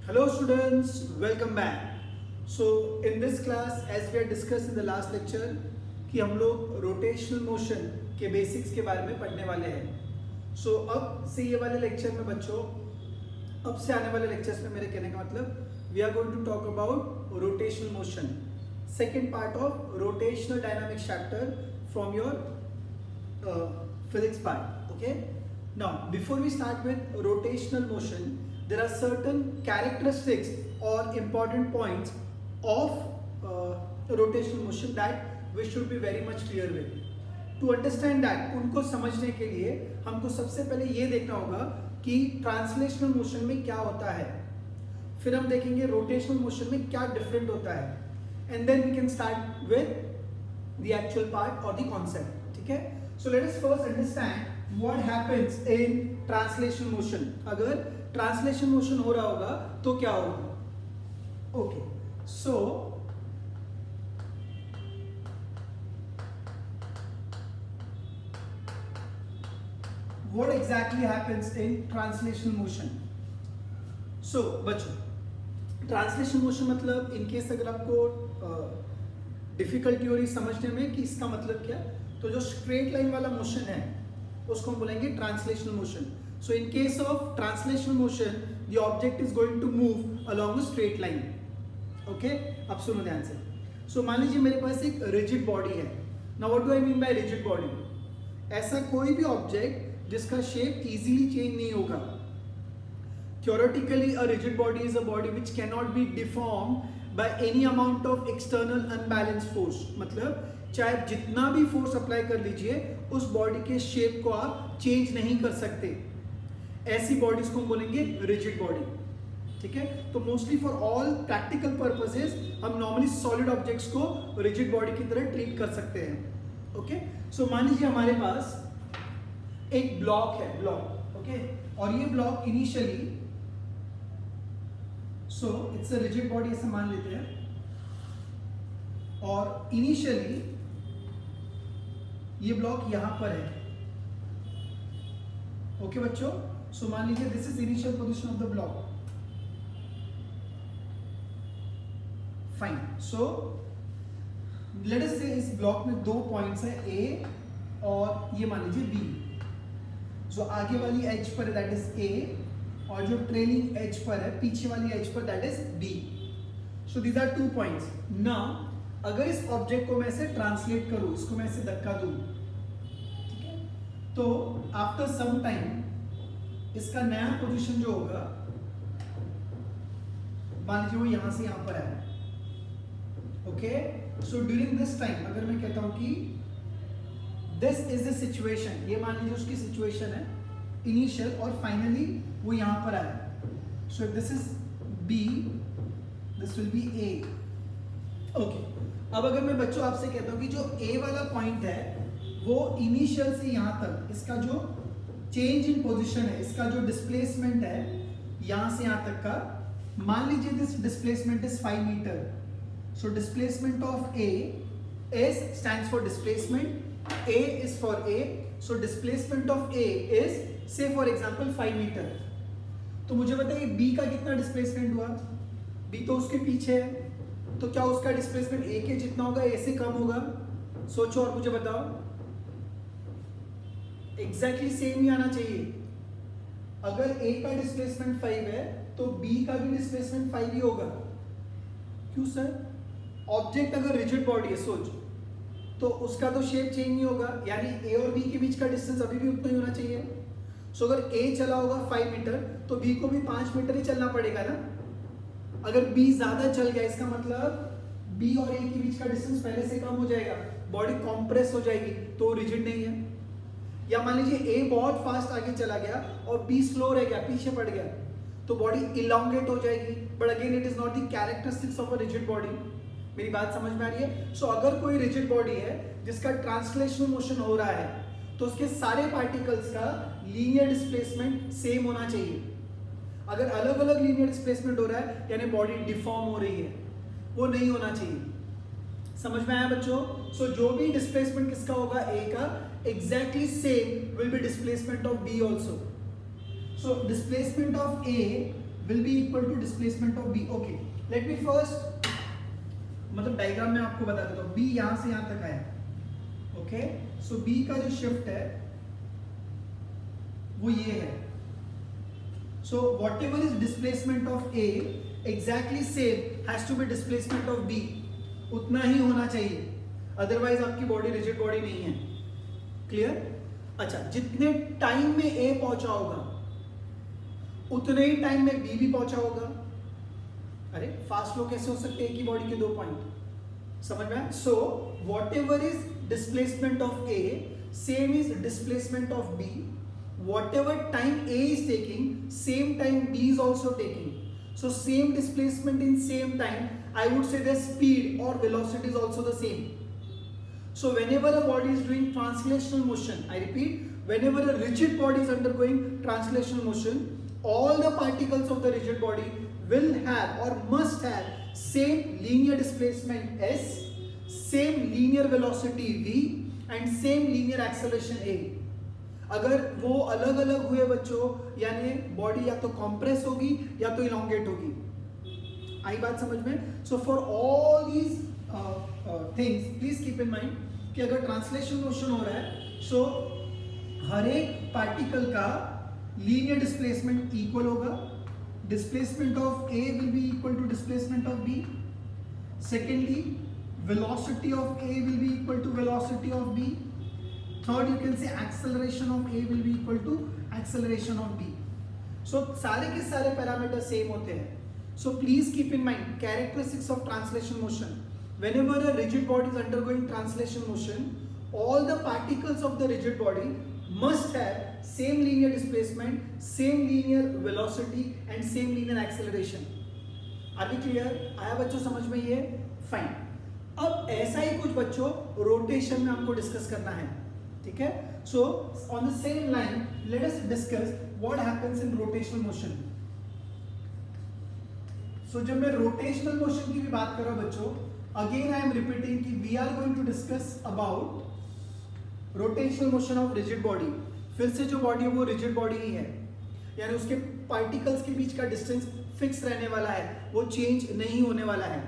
Hello students, welcome back. So in this class, as we had discussed in the last lecture, कि हम लोग rotational motion के basics के बारे में पढ़ने वाले हैं. So अब से ये वाले लेक्चर में बच्चों, अब से आने वाले लेक्चर्स में मेरे कहने का मतलब we are going to talk about rotational motion, second part of rotational dynamics chapter from your physics part. Okay. Now before we start with rotational motion, there are certain characteristics or important points of rotational motion that we should be very much clear with. To understand that, उनको समझने के लिए हमको सबसे पहले ये देखना होगा कि ट्रांसलेशनल मोशन में क्या होता है, फिर हम देखेंगे रोटेशनल मोशन में क्या डिफरेंट होता है, and then we can start with the actual part और द कॉन्सेप्ट. ठीक है. So let us first understand what happens in translational motion. अगर ट्रांसलेशन मोशन हो रहा होगा तो क्या होगा. Okay. So what exactly happens in translational motion? So बच्चों, ट्रांसलेशन मोशन मतलब इन केस अगर आपको डिफिकल्टी हो रही समझने में कि इसका मतलब क्या, तो जो स्ट्रेट लाइन वाला मोशन है उसको हम बोलेंगे translational motion. So in case of translational motion, the object is going to move along a straight line. Okay? अब सुनो ध्यान से. So मान लीजिए मेरे पास एक rigid body है. Now what do I mean by rigid body? ऐसा कोई भी object जिसका shape easily change नहीं होगा. Theoretically, a rigid body is a body which cannot be deformed by any amount of external unbalanced force. मतलब चाहे जितना भी फोर्स अप्लाई कर लीजिए उस बॉडी के शेप को आप चेंज नहीं कर सकते. ऐसी बॉडीज को हम बोलेंगे रिजिड बॉडी. ठीक है. तो mostly for all practical purposes हम नॉर्मली सॉलिड ऑब्जेक्ट्स को रिजिड बॉडी की तरह ट्रीट कर सकते हैं. ओके. सो मान लीजिए हमारे पास एक ब्लॉक है, ब्लॉक. ओके. और ये block initially, so it's a rigid body ऐसे मान लेते हैं, और इनिशियली ये ब्लॉक यहां पर है. ओके बच्चों. सो मान लीजिए this is initial position of the block. Fine. So let us से इस ब्लॉक में दो पॉइंट्स है, ए और ये मान लीजिए बी. सो आगे वाली एज पर दैट इज ए, और जो ट्रेलिंग एज पर है पीछे वाली एज पर that is B. So these are 2 points. Now अगर इस ऑब्जेक्ट को मैं ऐसे ट्रांसलेट करूं, इसको मैं ऐसे धक्का दूं, ठीक है, तो आफ्टर सम टाइम इसका नया पोजीशन जो होगा, मान लीजिए वो यहां से यहां पर है. Okay. So during this time अगर मैं कहता हूं कि दिस इज द सिचुएशन, ये मान लीजिए उसकी सिचुएशन है इनिशियल, और फाइनली वो यहां पर आया. So this is B, this will be A. Okay. अब अगर मैं बच्चों आपसे कहता हूं कि जो ए वाला पॉइंट है वो इनिशियल से यहां तक इसका जो चेंज इन पोजीशन है, इसका जो डिस्प्लेसमेंट है यहां से यहां तक का, मान लीजिए this displacement is 5 metre. So displacement of A, S stands for displacement, A is for A. So displacement of A is say for example 5 metre. तो मुझे बताइए B का कितना डिस्प्लेसमेंट हुआ. B तो उसके पीछे है, तो क्या उसका डिस्प्लेसमेंट A के जितना होगा, A से कम होगा. सोचो और मुझे बताओ. एग्जैक्टली सेम ही आना चाहिए. अगर A का डिस्प्लेसमेंट 5 है तो B का भी डिस्प्लेसमेंट 5 ही होगा. क्यों सर? ऑब्जेक्ट अगर रिजिड बॉडी है, सोच, तो उसका तो शेप चेंज नहीं होगा, यानी ए और बी के बीच का डिस्टेंस अभी भी उतना ही होना चाहिए. सो अगर ए चला होगा 5 मीटर तो बी को भी 5 मीटर ही चलना पड़ेगा ना. अगर बी ज्यादा चल गया इसका मतलब बी और ए के बीच का डिस्टेंस पहले से कम हो जाएगा, बॉडी कॉम्प्रेस हो जाएगी, तो रिजिड नहीं है. या मान लीजिए ए बहुत फास्ट आगे चला गया और बी स्लो रह गया, पीछे पड़ गया, तो बॉडी इलोंगेट हो जाएगी. But again it is not the characteristics of a rigid body. मेरी बात समझ में आ रही है. सो अगर कोई रिजिड बॉडी है जिसका ट्रांसलेशनल मोशन हो रहा है तो उसके सारे पार्टिकल्स का लीनियर डिस्प्लेसमेंट सेम होना चाहिए. अगर अलग अलग लीनियर डिस्प्लेसमेंट हो रहा है यानी बॉडी डिफॉर्म हो रही है, वो नहीं होना चाहिए. समझ में आया बच्चों. सो जो भी डिस्प्लेसमेंट किसका होगा, ए का, exactly same will be displacement of B also. So displacement of A will be equal to displacement of B. Okay, let me first मतलब डायग्राम में आपको बता देता हूँ. B यहाँ से यहाँ तक आया. Okay, so B का जो शिफ्ट है वो ये है. So whatever is displacement of A exactly same has to be displacement of B. उतना ही होना चाहिए, अदरवाइज आपकी बॉडी रिजिड बॉडी नहीं है. क्लियर? अच्छा, जितने टाइम में A पहुंचा होगा उतने ही टाइम में B भी पहुंचा होगा. अरे फास्ट फ्लो कैसे हो सकते हैं एक ही बॉडी के दो पॉइंट? समझ में आया? So what ever is displacement of A same is displacement of B. Whatever time A is taking, same time B is also taking. So same displacement in same time, I would say the speed or velocity is also the same. So whenever a body is doing translational motion, I repeat, whenever a rigid body is undergoing translational motion, all the particles of the rigid body will have or must have same linear displacement S, same linear velocity V and same linear acceleration A. अगर वो अलग अलग हुए बच्चों, यानी body या तो compress होगी या तो इलोंगेट होगी. आई बात समझ में? So for all these things please keep in mind कि अगर ट्रांसलेशन मोशन हो रहा है सो हर एक पार्टिकल का लीनियर डिस्प्लेसमेंट इक्वल होगा. Displacement of A will be equal to displacement of B. Secondly velocity of A will be equal to velocity of B. Third, you can say acceleration of A will be equal to acceleration of B. So सारे के सारे parameter same होते हैं. So please keep in mind characteristics of translation motion. Whenever a rigid body is undergoing translation motion, all the particles of the rigid body must have same linear displacement, same linear velocity and same linear acceleration. Are we clear? आया बच्चों समझ में ये? Fine. अब ऐसा ही कुछ बच्चों rotation में हमको डिस्कस करना है. ठीक है? So on the same line, let us discuss what happens in rotational motion. So जब मैं rotational motion की भी बात कर रहा हूं बच्चों, again I am repeating कि we are going to discuss about rotational motion of rigid body. फिर से जो बॉडी है वो rigid body ही है, यानी उसके पार्टिकल्स के बीच का डिस्टेंस फिक्स रहने वाला है, वो चेंज नहीं होने वाला है.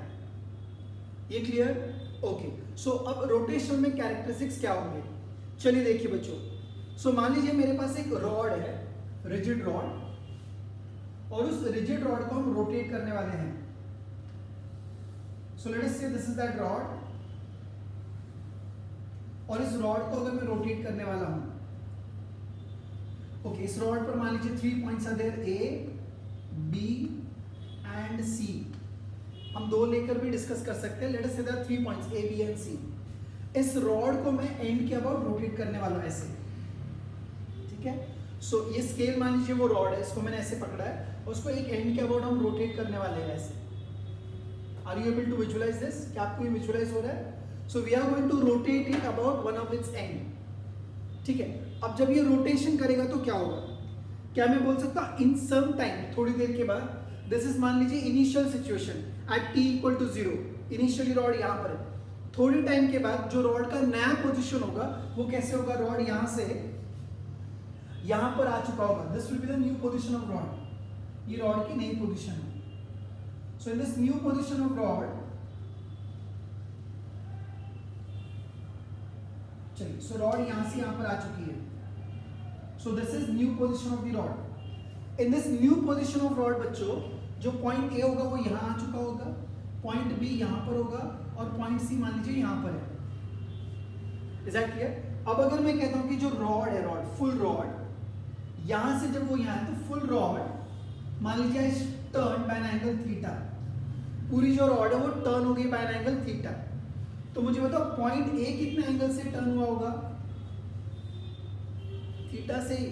ये क्लियर? ओके. सो अब रोटेशन में कैरेक्टरिस्टिक्स क्या होंगे? चलिए देखिए बच्चों. सो मान लीजिए मेरे पास एक रॉड है, रिजिड रॉड, और उस रिजिड रॉड को हम रोटेट करने वाले हैं. सो लेट अस से दिस इज दैट रॉड, और इस रॉड को अगर मैं रोटेट करने वाला हूं, ओके, इस रॉड पर मान लीजिए 3 points are there, A, B and C. हम दो लेकर भी डिस्कस कर सकते हैं. Let us say there 3 points A, B and C. इस रॉड को मैं एंड के अबाउट रोटेट करने वाला हूं ऐसे. ठीक है? सो ये स्केल मान लीजिए वो रॉड है, इसको मैंने ऐसे पकड़ा है, और उसको एक एंड के अबाउट हम रोटेट करने वाले हैं ऐसे. Are you able to visualise this? क्या आपको ये विजुअलाइज हो रहा है? So we are going to rotate it about one of its end. ठीक है? अब जब ये रोटेशन करेगा तो क्या होगा? क्या मैं बोल सकता हूं इन सम टाइम, थोड़ी देर के बाद, दिस इज मान लीजिए initial situation at t equal to 0. Initially rod यहां पर है. थोड़ी टाइम के बाद जो रॉड का नया पोजीशन होगा वो कैसे होगा? रॉड यहां से यहां पर आ चुका होगा. This will be the new position of rod. ये रॉड की नई पोजीशन है. So in this new position of rod, चलिए, सो रॉड यहां से यहां पर आ चुकी है. सो this is new position of the rod. In this new position of rod बच्चों, जो पॉइंट ए होगा वो यहां आ चुका होगा, पॉइंट बी यहां पर होगा, और पॉइंट सी मान लीजिए यहां पर है. Is that clear? अब अगर मैं कहता हूं कि जो रॉड है, रॉड फुल रॉड, यहां से जब वो यहां है तो फुल रॉड मान लीजिए is turn by an angle theta. पूरी जो रॉड है वो टर्न हो गई बाय एन एंगल थीटा. तो मुझे बताओ पॉइंट ए कितने एंगल से टर्न हुआ होगा? थीटा से ही.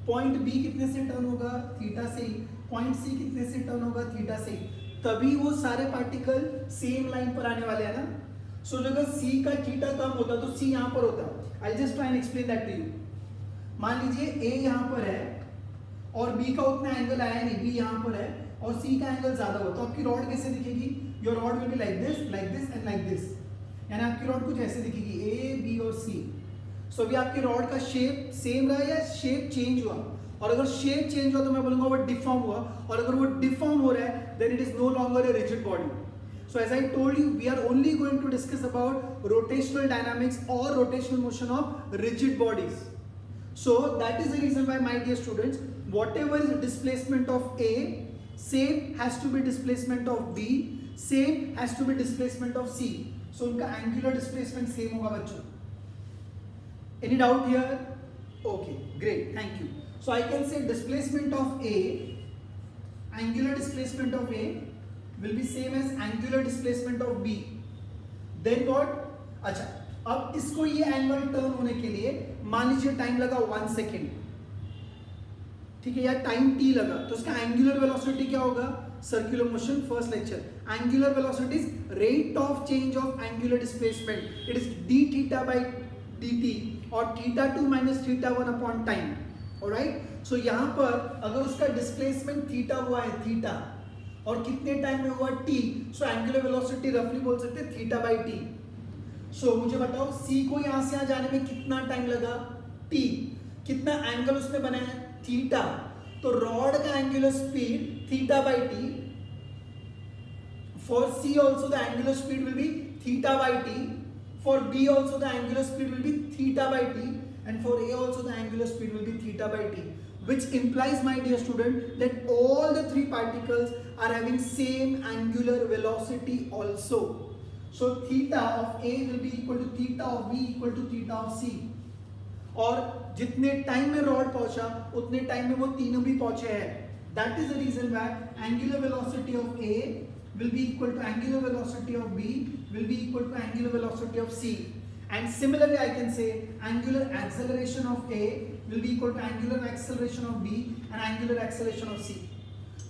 पॉइंट बी कितने से टर्न होगा? थीटा से ही. पॉइंट सी कितने से टर्न होगा? थीटा से ही. तभी वो सारे पार्टिकल सेम लाइन पर आने वाले हैं ना. सो अगर सी का थीटा कम होता तो सी यहां पर होता. I just try and explain that to you. मान लीजिए ए यहां पर है और बी का उतना एंगल आया नहीं, बी यहां पर है और सी का एंगल ज्यादा हो, तो आपकी रॉड कैसे दिखेगी? Your rod will be like this and like this. यानी आपकी रॉड कुछ ऐसे दिखेगी, ए, बी और सी. सो अभी आपकी रॉड का शेप सेम रहा या शेप चेंज हुआ? और अगर शेप चेंज हुआ तो मैं बोलूंगा वो डिफॉर्म हुआ, और अगर वो डिफॉर्म हो रहा है then it is no longer a rigid body. So as I told you, we are only going to discuss about rotational dynamics or rotational motion of rigid bodies. So that is the reason why, my dear students, whatever is displacement of A, same has to be displacement of B, same has to be displacement of C. So उनका angular displacement same होगा बच्चों. Any doubt here? Okay, great, thank you. So I can say displacement of A, angular displacement of A will be same as angular displacement of B. Then what? अच्छा, अब इसको ये angle turn होने के लिए मान लीजिए टाइम लगा 1 सेकेंड, ठीक है, या टाइम t लगा, तो उसका एंगुलर वेलोसिटी क्या होगा? Circular motion first lecture. Angular velocity is rate of change of angular displacement. It is d theta by dt और θ2 माइनस θ1 अपॉन टाइम. ऑलराइट, सो यहाँ पर अगर उसका डिस्प्लेसमेंट थीटा हुआ है, थीटा, और कितने टाइम में हुआ t, सो एंगुलर वेलोसिटी रफली बोल सकते हैं थीटा बाई टी. सो मुझे बताओ c को यहां से यहां जाने में कितना टाइम लगा? t. कितना एंगल उसमें बना है? थीटा. तो रॉड का angular speed theta by T. For c also the angular speed will be theta by T. For b also the angular speed will be theta by T. and for a also the angular speed will be theta by t, which implies, my dear student, that all the three particles are having same angular velocity also. So theta of a will be equal to theta of b equal to theta of c. और जितने time में rod पहुंचा उतने time में वो तीनों भी पहुंचे हैं. That is the reason why angular velocity of a will be equal to angular velocity of b will be equal to angular velocity of c. And similarly, I can say angular acceleration of A will be equal to angular acceleration of B and angular acceleration of C.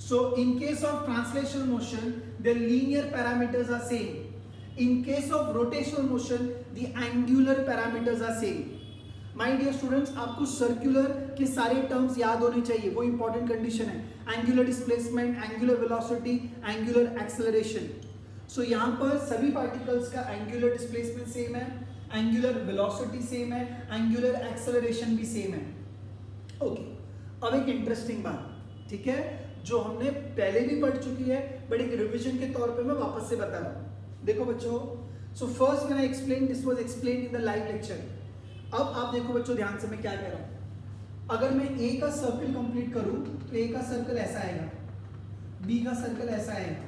So, in case of translational motion, the linear parameters are same. In case of rotational motion, the angular parameters are same. My dear students, आपको circular के सारे terms याद होने चाहिए, वो important condition है. Angular displacement, angular velocity, angular acceleration. So, यहाँ पर सभी particles का angular displacement same है, एंगुलर वेलोसिटी सेम है, एंगुलर एक्सेलरेशन भी सेम है. ओके, अब एक इंटरेस्टिंग बात, ठीक है, जो हमने पहले भी पढ़ चुकी है बट एक रिवीजन के तौर पे मैं वापस से बता रहा हूं. देखो बच्चों, so first when I explain this was explained in the live lecture. अब आप देखो बच्चों ध्यान से मैं क्या कह रहा हूं. अगर मैं ए का सर्कल कंप्लीट करूं तो ए का सर्कल ऐसा आएगा, बी का सर्कल ऐसा आएगा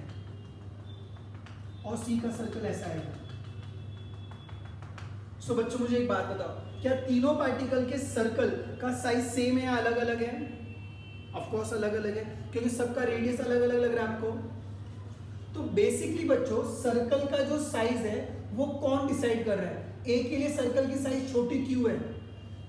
और सी का सर्कल ऐसा आएगा. सो बच्चों मुझे एक बात बताओ, क्या तीनों पार्टिकल के सर्कल का साइज सेम है या अलग अलग है? ऑफ कोर्स अलग अलग है, क्योंकि सबका रेडियस अलग अलग लग रहा है आपको. तो बेसिकली बच्चों सर्कल का जो साइज है वो कौन डिसाइड कर रहा है? ए के लिए सर्कल की साइज छोटी क्यों है?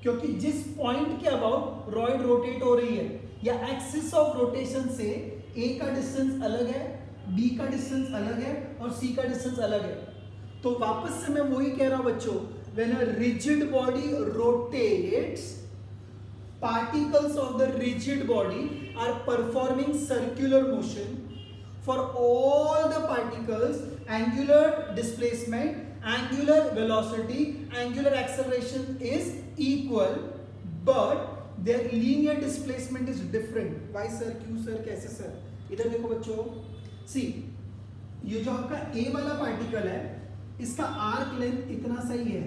क्योंकि जिस पॉइंट के अबाउट रॉइड रोटेट हो रही है या एक्सिस ऑफ रोटेशन से ए का डिस्टेंस अलग है, बी का डिस्टेंस अलग है और सी का डिस्टेंस अलग है. तो वापस से मैं वही कह रहा हूं बच्चों, when a rigid body rotates, particles of the rigid body are performing circular motion. For all the particles, angular displacement, angular velocity, angular acceleration is equal, but their linear displacement is different. Why sir? क्यों sir? कैसे sir? इधर देखो बच्चों, see, ये जो आपका A वाला particle है इसका आर्क लेंथ इतना सही है,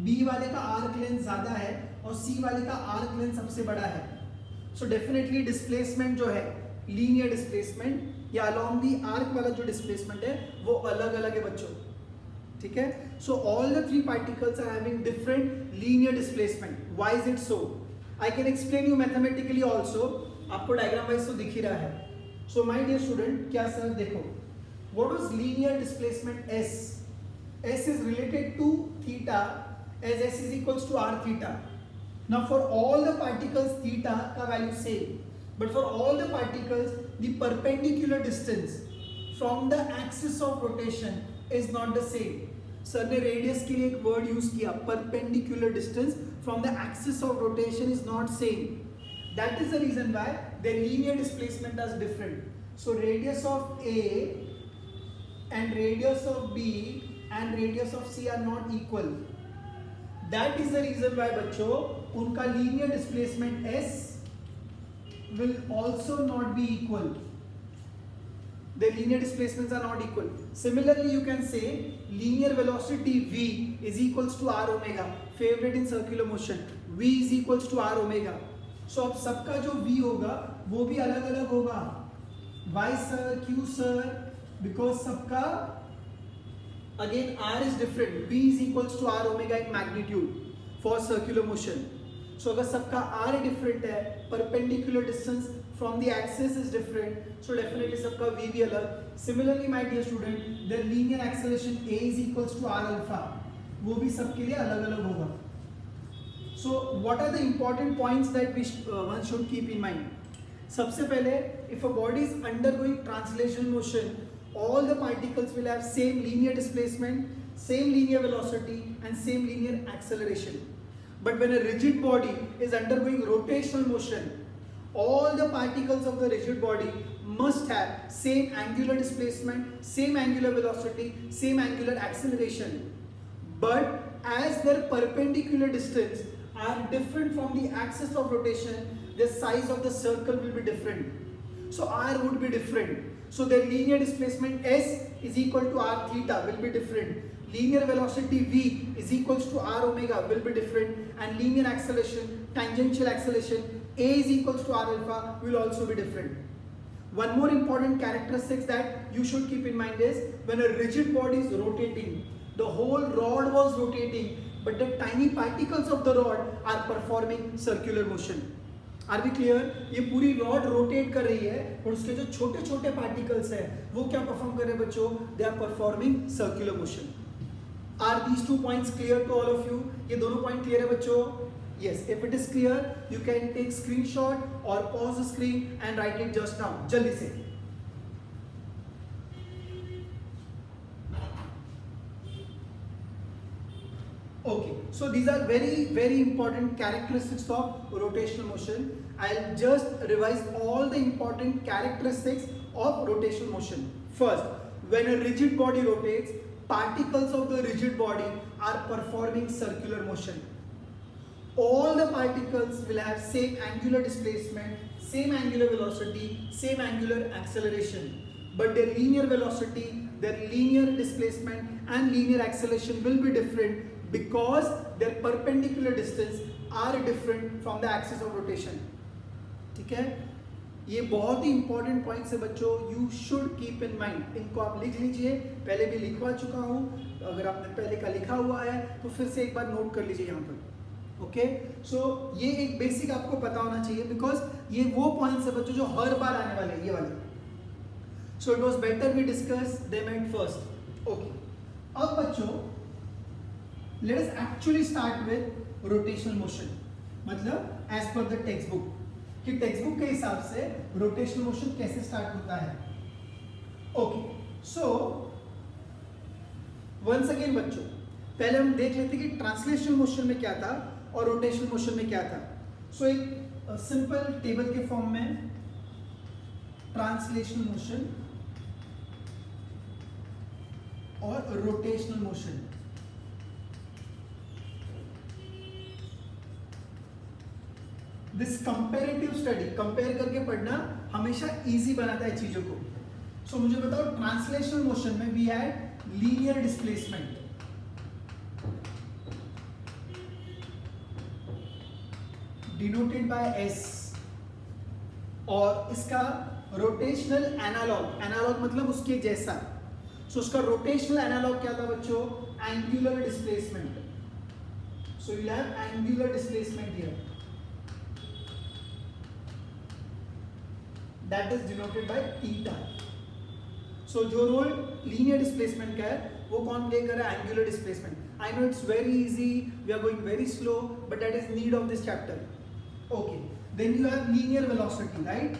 B वाले का आर्क लेंथ ज्यादा है और C वाले का आर्क लेंथ सबसे बड़ा है. सो डेफिनेटली डिस्प्लेसमेंट जो है लीनियर डिस्प्लेसमेंट या अलोंग दी आर्क वाला जो डिस्प्लेसमेंट है वो अलग अलग है बच्चों. ठीक है, so all the three particles are having different linear displacement. Why is it so? I can explain you mathematically also. आपको डायग्राम वाइज तो दिख ही रहा है. सो माय डियर स्टूडेंट, क्या सर देखो, what was linear displacement S? S is related to theta as S is equals to r theta. Now for all the particles theta का value same, but for all the particles the perpendicular distance from the axis of rotation is not the same. Sir ने radius के लिए एक word use किया, perpendicular distance from the axis of rotation is not same. That is the reason why the linear displacement is different. So radius of A and radius of B and radius of C are not equal. That is the reason why बच्चों उनका linear displacement S will also not be equal. The linear displacements are not equal. Similarly, you can say linear velocity v is equals to r omega. Favorite in circular motion. V is equals to r omega. So अब सबका जो v होगा वो भी अलग अलग होगा. Why sir? Q sir? Because सबका again r is different. V is equals to r omega in magnitude for circular motion. So अगर सबका r different है, perpendicular distance from the axis is different, so definitely सबका v भी अलग. Similarly, my dear student, the linear acceleration a is equals to r alpha, वो भी सबके लिए अलग अलग होगा. So what are the important points that one should keep in mind? सबसे पहले, if a body is undergoing translational motion, all the particles will have same linear displacement, same linear velocity and same linear acceleration. But when a rigid body is undergoing rotational motion, all the particles of the rigid body must have same angular displacement, same angular velocity, same angular acceleration. But as their perpendicular distance are different from the axis of rotation, the size of the circle will be different. So r would be different. So their linear displacement s is equal to r theta will be different. Linear velocity v is equals to r omega will be different, and linear acceleration, tangential acceleration a is equals to r alpha will also be different. One more important characteristic that you should keep in mind is when a rigid body is rotating, the whole rod was rotating, but the tiny particles of the rod are performing circular motion. Are we clear? ये पूरी rod rotate कर रही है और उसके जो छोटे छोटे पार्टिकल्स हैं वो क्या परफॉर्म कर रहे हैं बच्चों? They are performing circular motion. Are these 2 points clear to all of you? ये दोनों पॉइंट क्लियर है बच्चों? Yes. If it is clear, you can take screenshot or pause the screen and write it just now. जल्दी से. Okay, so these are very important characteristics of rotational motion. I'll just revise all the important characteristics of rotational motion. First, when a rigid body rotates, particles of the rigid body are performing circular motion. All the particles will have same angular displacement, same angular velocity, same angular acceleration. But their linear velocity, their linear displacement and linear acceleration will be different because their perpendicular distance are different from the axis of rotation. ठीक है? ये बहुत ही important points है बच्चों. You should keep in mind. इनको आप लिख लीजिए. पहले भी लिखवा चुका हूँ. अगर आपने पहले का लिखा हुआ है तो फिर से एक बार नोट कर लीजिए यहाँ पर. ओके, सो ये एक बेसिक आपको पता होना चाहिए बिकॉज ये वो पॉइंट्स है बच्चों जो हर बार आने वाले हैं, ये वाले. So it was better we discuss them at first. Okay, अब बच्चों let us actually start with rotational motion. मतलब as per the textbook, कि टेक्स्ट बुक के हिसाब से रोटेशनल मोशन कैसे स्टार्ट होता है. ओके, सो वंस अगेन बच्चों पहले हम देख लेते कि ट्रांसलेशनल मोशन में क्या था और रोटेशनल मोशन में क्या था. सो एक सिंपल टेबल के फॉर्म में ट्रांसलेशनल मोशन और rotational motion. This comparative study, compare करके पढ़ना हमेशा इजी बनाता है चीजों को. सो मुझे बताओ ट्रांसलेशनल मोशन में we had linear displacement. Denoted by S, और इसका रोटेशनल एनालॉग, एनालॉग मतलब उसके जैसा. सो उसका रोटेशनल एनालॉग क्या था बच्चों? Angular displacement. So you have angular displacement here, that is denoted by theta. So जो रोल लीनियर डिस्प्लेसमेंट का है वो कौन प्ले कर रहा है? Angular displacement. I know it's very easy, we are going very slow, but that is need of this chapter. Okay, then you have linear velocity, right?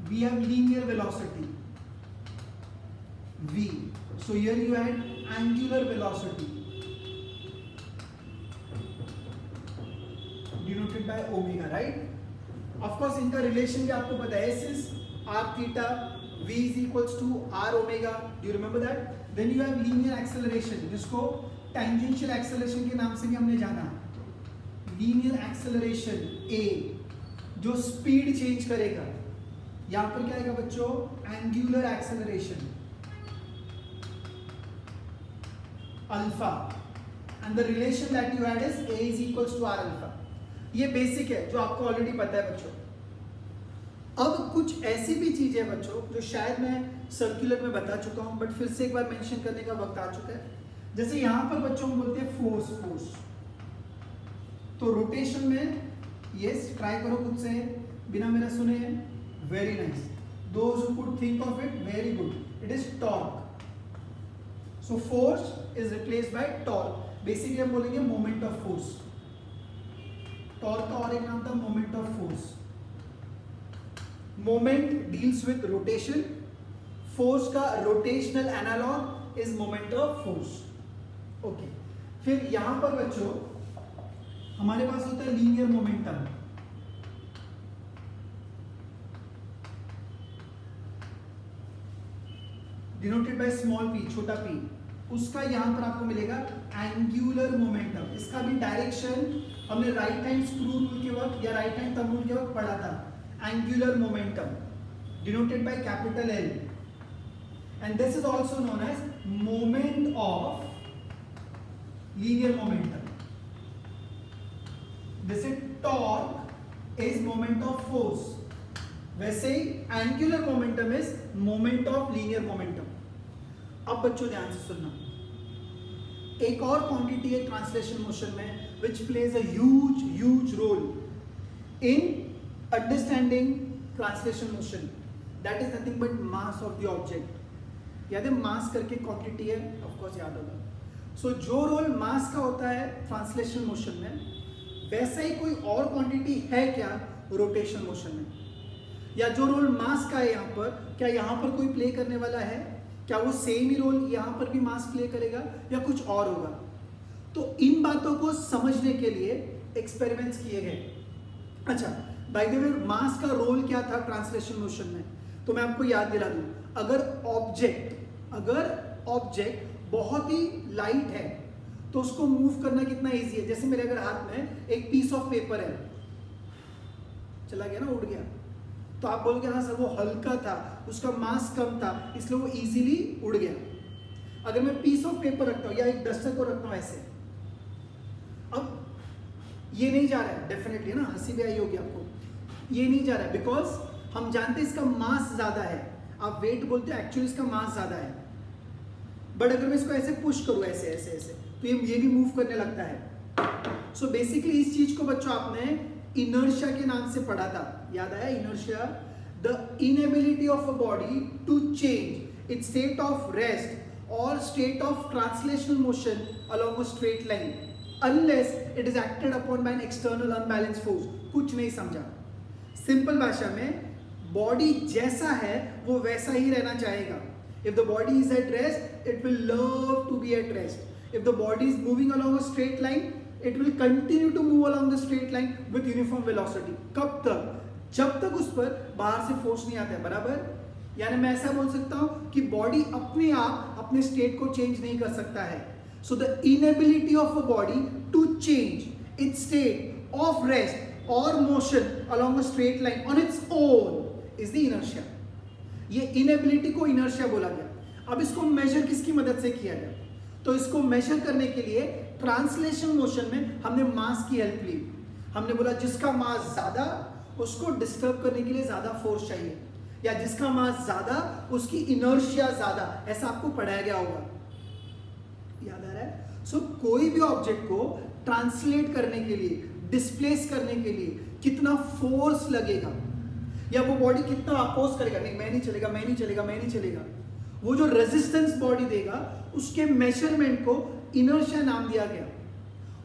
We have linear velocity v. So here you had angular velocity denoted by omega, right? Of course इनका relation भी आपको पता है. S is r theta, v is equals to r omega. Do you remember that? Then you have linear acceleration, जिसको tangential acceleration के नाम से भी हमने जाना. Linear acceleration a जो स्पीड चेंज करेगा, यहां पर क्या आएगा बच्चों, angular acceleration alpha, and the relation that you had is a is equals to r alpha. ये बेसिक है जो आपको ऑलरेडी पता है बच्चों। अब कुछ ऐसी भी चीजें हैं बच्चों जो शायद मैं सर्कुलर में बता चुका हूं, बट फिर से एक बार मेंशन करने का वक्त आ चुका है। जैसे यहां पर बच्चों हम बोलते हैं फोर्स, तो रोटेशन में यस ट्राई करो खुद से बिना मेरा सुने, very nice, those who could think of it very good, it is torque. So force is replaced by torque, basically हम बोलेंगे मोमेंट ऑफ फोर्स। टॉर्क का और एक नाम था moment of force. Moment deals with rotation, force का rotational analogue is moment of force. Okay, फिर यहां पर बच्चों हमारे पास होता है linear momentum. Denoted by small p, छोटा p, उसका यहां पर आपको मिलेगा एंगुलर मोमेंटम। इसका भी डायरेक्शन हमने राइट हैंड स्क्रू रूल के वक्त या राइट हैंड थंब रूल के वक्त पढ़ा था। Angular momentum denoted by capital L, and this is also known as moment of linear momentum. जैसे torque is moment of force, वैसे ही angular momentum is moment of linear momentum. अब बच्चों ध्यान से सुनना, एक और क्वांटिटी है ट्रांसलेशन मोशन में which plays a huge role in understanding translation motion, that is nothing but mass of the object. याद है मास करके क्वांटिटी है, ऑफ कोर्स याद होगा। सो जो रोल मास का होता है ट्रांसलेशन मोशन में, वैसा ही कोई और क्वांटिटी है क्या रोटेशन मोशन में, या जो रोल मास का है यहाँ पर, क्या यहाँ पर कोई प्ले करने वाला है? क्या वो सेम ही रोल यहाँ पर भी मास प्ले करेगा या कुछ और होगा? तो इन बातों को समझने के लिए एक्सपेरिमेंट्स किए गए। अच्छा, बाय द वे मास का रोल क्या था ट्रांसलेशन मोशन में, तो मैं आपको याद दिला दूं। अगर ऑब्जेक्ट बहुत ही लाइट है तो उसको मूव करना कितना इजी है। जैसे मेरे अगर हाथ में एक पीस ऑफ पेपर है, चला गया ना, उड़ गया, तो आप बोलोगे हाँ सर वो हल्का था, उसका मास कम था, इसलिए वो इजीली उड़ गया। अगर मैं पीस ऑफ पेपर रखता हूं या एक डस्टर को रखता हूं ऐसे, अब ये नहीं जा रहा है, डेफिनेटली ना, हंसी भी आई होगी आपको, ये नहीं जा रहा है बिकॉज हम जानते हैं इसका मास ज्यादा है। आप वेट बोलते हैं, एक्चुअली इसका मास ज्यादा है। बट अगर मैं इसको ऐसे पुश करूं ऐसे ऐसे ऐसे, तो ये भी मूव करने लगता है। सो बेसिकली इस चीज को बच्चों आपने इनर्शिया के नाम से पढ़ा था, याद आया? Inertia, the inability of a body to change its state of rest और state of translational motion along a straight line unless it is acted upon by an external unbalance force. कुछ नहीं समझा, सिंपल भाषा में body जैसा है वो वैसा ही रहना चाहेगा। If the body is at rest it will love to be at rest. If the body is moving along a straight line it will continue to move along the straight line with uniform velocity। कब तक? जब तक उस पर बाहर से force नहीं आता है, बराबर? यानी मैं ऐसा बोल सकता हूं कि बॉडी अपने आप अपने स्टेट को चेंज नहीं कर सकता है। So the inability of a body to change its state of rest और motion along a straight line on its own is the inertia। ये इनएबिलिटी को इनर्शिया बोला गया। अब इसको मेजर किसकी मदद से किया गया? तो इसको मेजर करने के लिए ट्रांसलेशन मोशन में हमने मास की हेल्प ली। हमने बोला जिसका मास ज्यादा उसको डिस्टर्ब करने के लिए ज्यादा फोर्स चाहिए, या जिसका मास ज्यादा उसकी इनर्शिया ज्यादा, ऐसा आपको पढ़ाया गया होगा, याद आ रहा है? सो कोई भी ऑब्जेक्ट को ट्रांसलेट करने के लिए, डिस्प्लेस करने के लिए कितना फोर्स लगेगा, या वो बॉडी कितना अपोज करेगा, नहीं मैं नहीं चलेगा, मैं नहीं चलेगा, मैं नहीं चलेगा, वो जो रेजिस्टेंस बॉडी देगा उसके मेजरमेंट को इनर्शिया नाम दिया गया।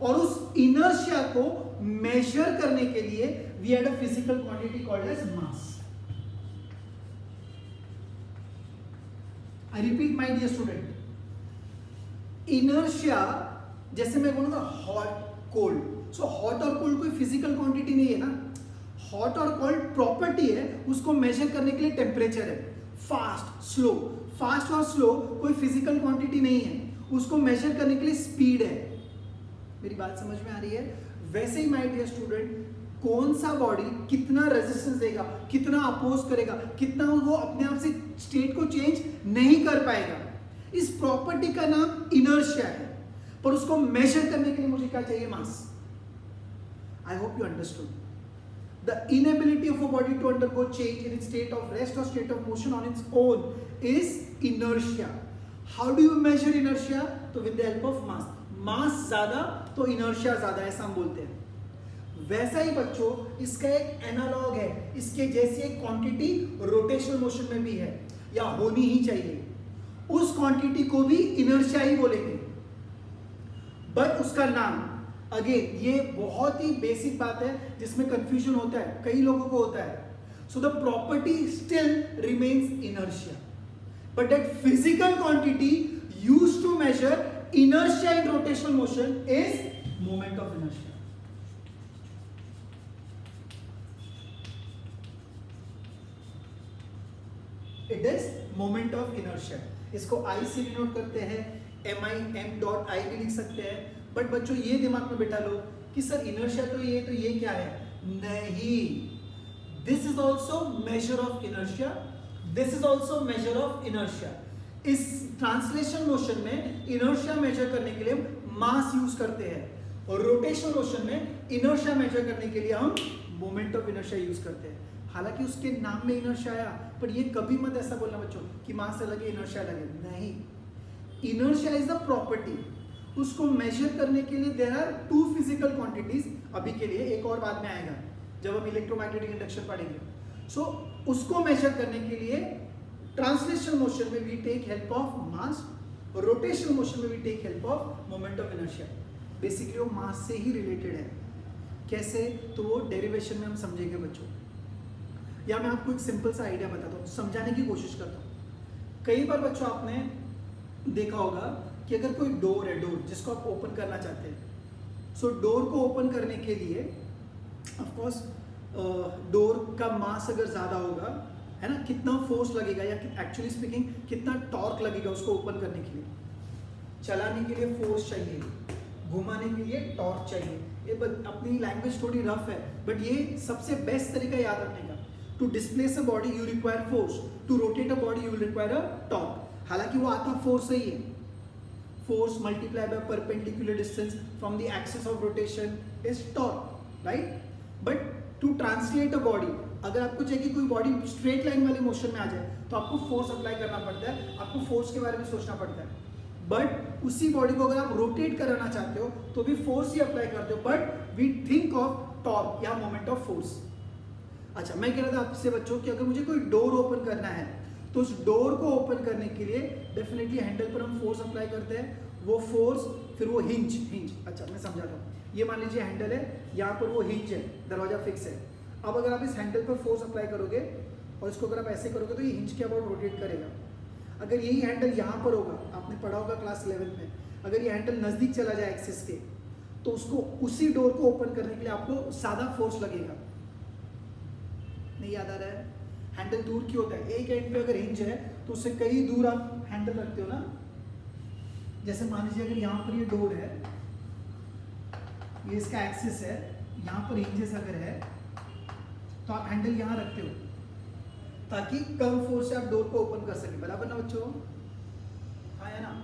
और उस इनर्शिया को मेजर करने के लिए we had a physical quantity called as mass. I repeat my dear student, inertia, जैसे मैं बोलूंगा हॉट कोल्ड, सो हॉट और कोल्ड कोई फिजिकल क्वांटिटी नहीं है ना। हॉट और कोल्ड प्रॉपर्टी है, उसको मेजर करने के लिए टेम्परेचर है। फास्ट स्लो, फास्ट और स्लो कोई फिजिकल क्वांटिटी नहीं है, उसको मेजर करने के लिए स्पीड है। मेरी बात समझ में आ रही है? वैसे ही माय डियर स्टूडेंट, कौन सा बॉडी कितना रेजिस्टेंस देगा, कितना अपोज करेगा, कितना वो अपने आप से स्टेट को चेंज नहीं कर पाएगा। इस प्रॉपर्टी का नाम इनर्शिया है, पर उसको मेजर करने के लिए मुझे क्या चाहिए? Mass. I hope you understood. The inability of a body to undergo change in its state of rest or state of motion on its own is inertia. How do you measure inertia? तो with the help of mass. मास ज्यादा तो inertia ज्यादा, ऐसा हम बोलते हैं। वैसा ही बच्चों इसका एक एनालॉग है, इसके जैसी एक क्वांटिटी रोटेशनल मोशन में भी है या होनी ही चाहिए। उस क्वांटिटी को भी इनर्शिया ही बोलेंगे, बट उसका नाम अगेन ये बहुत ही बेसिक बात है जिसमें कंफ्यूजन होता है, कई लोगों को होता है। So the property still remains inertia, but that physical quantity used to measure inertia in rotational motion is moment of inertia. It is moment of inertia. इसको I से डिनोट करते हैं, m.I भी लिख सकते हैं। बट बच्चों ये दिमाग में बिठा लो कि सर इनर्शिया तो ये क्या है? नहीं, this is also measure of inertia, this is also measure of inertia. इस ट्रांसलेशन मोशन में इनर्शिया मेजर करने के लिए हम मास यूज करते हैं, और रोटेशनल मोशन में इनर्शिया मेजर करने के लिए हम मोमेंट ऑफ इनर्शिया यूज करते हैं। हालांकि उसके नाम में इनर्शिया आया, पर ये कभी मत ऐसा बोलना बच्चों कि मास अलग है इनर्शिया अलग है। नहीं, इनर्शिया इज द प्रॉपर्टी। उसको मेजर करने के लिए there are two physical quantities. अभी के लिए एक और बाद में आएगा जब हम इलेक्ट्रोमैग्नेटिक इंडक्शन पढ़ेंगे। सो उसको मेजर करने के लिए ट्रांसलेशनल मोशन में we take help of mass, और रोटेशनल मोशन में we take help of moment of inertia. Basically वो मास से ही रिलेटेड है। कैसे? तो वो डेरिवेशन में हम समझेंगे बच्चों। या मैं आपको एक सिंपल सा आइडिया बताता हूँ, समझाने की कोशिश करता हूँ। कई बार बच्चों आपने देखा होगा कि अगर कोई डोर है, डोर जिसको आप ओपन करना चाहते हैं, सो डोर को ओपन करने के लिए ऑफ कोर्स डोर का मास अगर ज़्यादा होगा, है ना, कितना फोर्स लगेगा या एक्चुअली स्पीकिंग कितना टॉर्क लगेगा उसको ओपन करने के लिए। चलाने के लिए फोर्स चाहिए, घुमाने के लिए टॉर्क चाहिए। ये अपनी लैंग्वेज थोड़ी रफ है, बट ये सबसे बेस्ट तरीका याद रखने का। To displace a body you require force, to rotate a body you require a torque. हालांकि वो आता फोर्स से ही है, force multiplied by perpendicular distance from the axis of rotation is torque, right? But to translate a body, अगर आपको चाहिए कि कोई बॉडी स्ट्रेट लाइन वाले मोशन में आ जाए तो आपको फोर्स अप्लाई करना पड़ता है, आपको फोर्स के बारे में सोचना पड़ता है। बट उसी बॉडी को अगर आप रोटेट कराना चाहते हो तो भी फोर्स ही अप्लाई करते हो, but we think of torque या मोमेंट ऑफ फोर्स। अच्छा, मैं कह रहा था आपसे बच्चों कि अगर मुझे कोई डोर ओपन करना है तो उस डोर को ओपन करने के लिए डेफिनेटली हैंडल पर हम फोर्स अप्लाई करते हैं। वो फोर्स, फिर वो हिंज। अच्छा मैं समझाता हूँ। ये मान लीजिए हैंडल है, यहाँ पर वो हिंज है, दरवाजा फिक्स है। अब अगर आप इस हैंडल पर फोर्स अप्लाई करोगे और इसको अगर आप ऐसे करोगे तो ये हिंज के अबाउट रोटेट करेगा। अगर यही हैंडल यहाँ पर होगा, आपने पढ़ा होगा क्लास 11 में, अगर ये हैंडल नज़दीक चला जाए एक्सिस के तो उसको उसी डोर को ओपन करने के लिए आपको ज़्यादा फोर्स लगेगा। नहीं याद आ रहा है? हैंडल दूर क्यों होता है? एक एंड पे अगर हिंज है तो उससे कई दूर आप हैंडल रखते हो ना। जैसे मान लीजिए अगर यहाँ पर ये डोर है, ये इसका एक्सिस है, यहाँ पर हिंजेस अगर है तो आप हैंडल यहाँ रखते हो ताकि कम फोर्स से आप डोर को ओपन कर सके। बराबर ना बच्चों? हाँ है ना?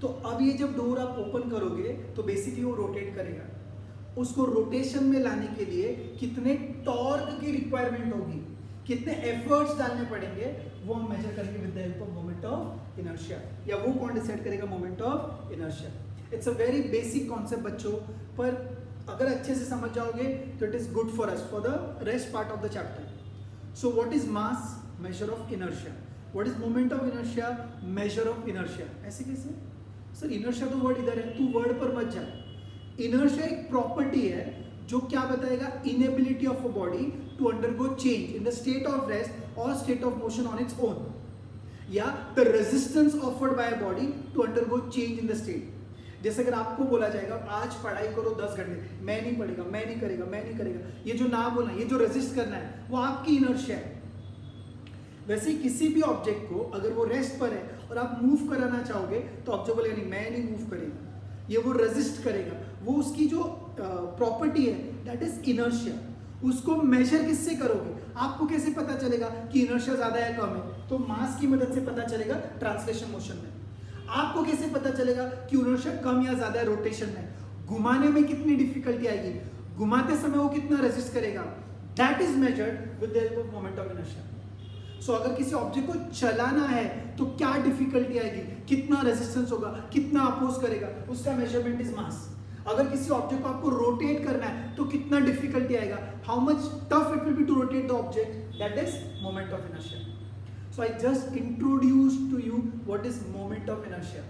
तो अब ये जब डोर आप ओपन करोगे तो बेसिकली वो रोटेट करेगा। उसको रोटेशन में लाने के लिए कितने टॉर्क की रिक्वायरमेंट होगी, कितने एफर्ट्स डालने पड़ेंगे, वो हम मेजर करेंगे with the help of moment of inertia. या वो कौन डिसाइड करेगा? Moment of inertia. It's a very basic concept बच्चों, पर अगर अच्छे से समझ जाओगे तो it is good for us for the rest part of the chapter. So what is mass? Measure of inertia. What is moment of inertia? Measure of inertia. ऐसे कैसे सर? इनर्शिया तो वर्ड इधर है, तू वर्ड पर मत जा। Inertia एक प्रॉपर्टी है जो क्या बताएगा? Inability of a body to undergo change in the state of rest और state of motion on its own, या the resistance offered by a body to undergo change in the state. जैसे अगर आपको बोला जाएगा आज पढ़ाई करो 10 घंटे, मैं नहीं पढ़ेगा, मैं नहीं करेगा, मैं नहीं करेगा, ये जो ना बोलना, ये जो रेजिस्ट करना है, वो आपकी इनर्शिया है। वैसे किसी भी ऑब्जेक्ट को अगर वो रेस्ट पर है और आप मूव कराना चाहोगे तो ऑब्जेक्ट बोलेगा नहीं, मैं नहीं मूव करेगा, ये वो रेजिस्ट करेगा। वो उसकी जो प्रॉपर्टी है दैट इज इनर्शिया। उसको मेजर किससे करोगे? आपको कैसे पता चलेगा कि इनर्शिया ज्यादा है कम है? तो मास की मदद से पता चलेगा ट्रांसलेशन मोशन में। आपको कैसे पता चलेगा कि इनर्शिया कम या ज्यादा है रोटेशन में? घुमाने में कितनी डिफिकल्टी आएगी, घुमाते समय वो कितना रेजिस्ट करेगा, that is measured with the help of moment of inertia. So अगर किसी ऑब्जेक्ट को चलाना है तो क्या डिफिकल्टी आएगी, कितना रेजिस्टेंस होगा, कितना अपोज करेगा, उसका मेजरमेंट इज मास। अगर किसी ऑब्जेक्ट को आपको रोटेट करना है तो कितना डिफिकल्टी आएगा, how much tough it will be to rotate the object, that is moment of inertia. So I just introduced to you what is moment of inertia.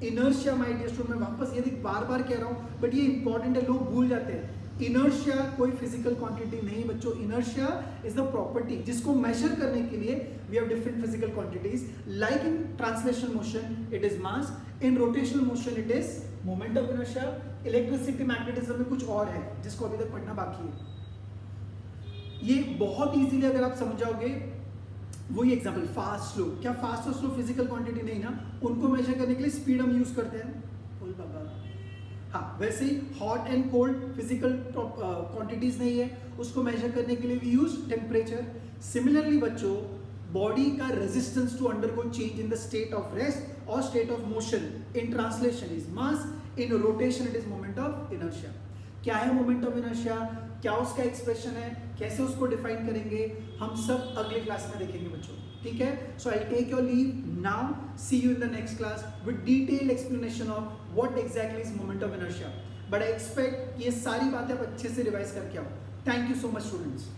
Inertia my dear student, मैं वापस ये बार बार कह रहा हूं but ये important है, लोग भूल जाते हैं। इनर्शिया कोई फिजिकल क्वांटिटी नहीं बच्चों, इनर्शिया इज द प्रॉपर्टी जिसको मेजर करने के लिए we have different physical quantities, like in translation motion it is mass, in rotational motion it is moment of inertia. Electricity magnetism में कुछ और है जिसको अभी तक पढ़ना बाकी है। ये बहुत इजीली अगर आप समझ जाओगे, वही एग्जांपल फास्ट स्लो, क्या फास्ट और स्लो फिजिकल क्वांटिटी नहीं ना, उनको मेजर करने के लिए स्पीड हम यूज करते हैं, बोल बाबा। हाँ, वैसे ही hot and cold physical quantities नहीं है, उसको मेजर करने के लिए वी यूज टेम्परेचर। सिमिलरली बच्चों, बॉडी का resistance to undergo change in the state of rest और state of motion in translation is mass, in rotation it is moment of inertia. क्या है मोमेंट ऑफ इनर्शिया, क्या उसका expression है, कैसे उसको डिफाइन करेंगे, हम सब अगले क्लास में देखेंगे बच्चों, ठीक है। So I take your leave now, see you in the next class with detailed explanation of what exactly is moment of inertia. But I expect ये सारी बातें आप अच्छे से रिवाइज करके आओ। Thank you so much students.